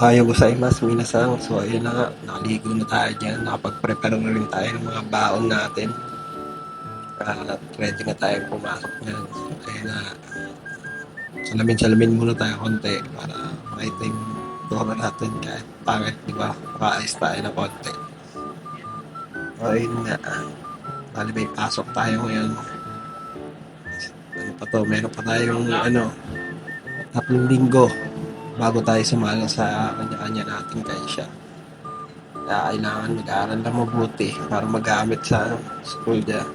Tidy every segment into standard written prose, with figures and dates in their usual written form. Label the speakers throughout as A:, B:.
A: Ohayou gozaimasu minasan. So ayun na nga, nakaligo na tayo dyan. Nakapag-prepare na rin tayo ng mga baon natin. At ready na tayo pumasok yan. So ayun na, salamin-salamin muna tayo konti para makita yung tono natin kahit pangit, di ba? Makaayos tayo na konti. So ayun nga, bali may pasok tayo ngayon. Ano pa to? Meron pa tayong tatlong linggo bago tayo sumalo sa kanya-kanya nating kaisya. Kaya kailangan mag-aaral na mabuti para magamit sa school niya.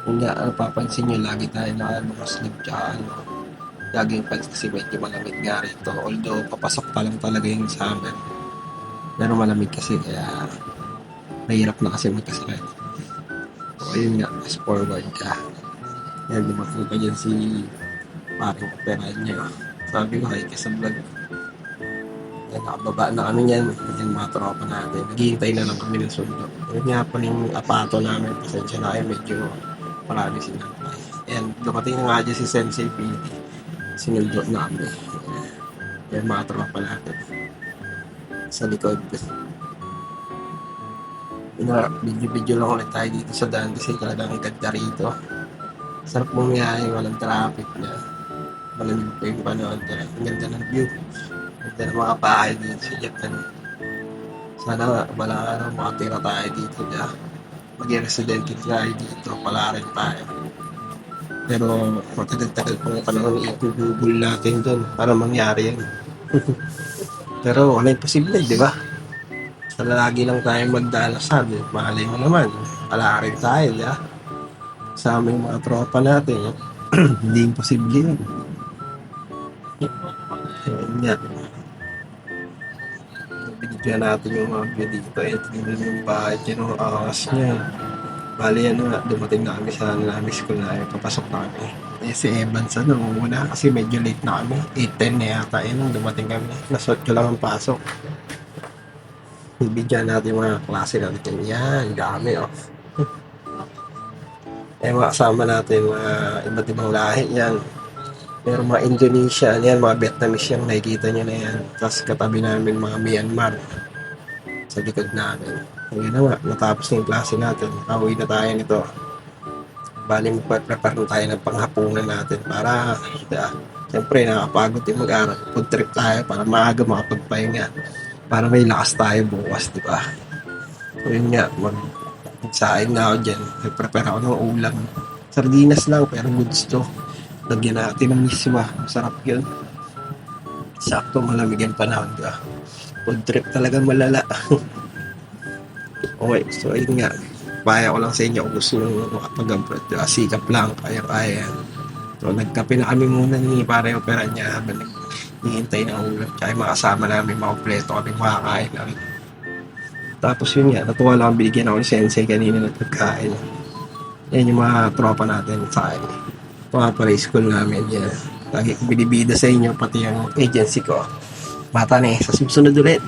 A: Kung papansin nyo, lagi tayo naka-sleeve tsaka laging kasi medyo malamig nga rito. Although papasok pa lang talaga yung summer. Pero malamig kasi kaya mahirap na kasi magkasakit. So ayun nga, fast forward ka. Yan, dumating pa dyan si parang operahan niya. Sabi ko, hi ka sa vlog. Yan, nakababa na kami yan. Yung mga tropa natin. Naghihintay na lang kami ng sundo. Yun nga pa yung apato namin. Pasensya na kayo, medyo marami sinapay. Yan, dumating na nga dyan si Sensei PD. Sinundo na kami. Yan, mga tropa natin. Sa likod. Yun nga, video lang ulit tayo dito sa daan kasi talagang ganda rito. Sarap bumiyahe, walang traffic na. Malamig pa yung panahon. Ang ganda ng view. Ang ganda ng mga bahay dito sa Japan. Sana balang araw makatira tayo dito na. Mag-residente tayo dito. Pala rin tayo. Pero matagal-tagal pang panahon itububol natin doon para mangyari yan. Pero wala imposible, di ba? Lagi lang tayo magdalasal. Malay mo naman. Pala rin tayo, di ba? Sa aming mga tropa natin. Hindi imposible yun. Yun nga. Binigyan natin yung mga view dito. Ito yung bahay. Yung angas niya. Bali dumating na kami sa Nami School na papasok na kami. Si Evans una kasi medyo late na kami. 8:10 na yata nung dumating kami. Nasot ko lang ang pasok. Bibigyan natin yung mga klase natin. Yan, dami kasama natin mga iba't ibang lahi yan. Pero mga Indonesian yan, mga Vietnamese yan, nakikita nyo na yan. Tapos katabi namin mga Myanmar sa likod namin. Ngayon na natapos na yung klase natin. Pauwi na tayo nito. Bali mag-prepare na tayo ng panghapunan natin para, siyempre nakapagod yung mag-aral. Food trip tayo para maaga makapagpahinga. Para may lakas tayo bukas, di ba? So yun nga, magsain na ako dyan. Nag-prepare ako ng ulam. Sardinas lang, pero goods to. Lagyan natin ng miswa. Masarap yun. Sakto, malamig yung panahon, di ba? Food trip talaga malala. Okay, so ayun nga. Paya ko lang sa inyo kung gusto nyo makapag-abroad. Sikap lang, kaya-kaya. So nagkape na kami muna ni pare opera niya habang naghihintay ng ulam. Tsaka yung mga kasama namin, makompleto kami makakain na rin. Tapos yun nga, natuwa lang binigyan ako ni Sensei kanina ng pagkain. Yan yung mga tropa natin sa akin. Mga school namin yan. Lagi ko binibida sa inyo, pati yung agency ko. Bata na sa susunod ulit.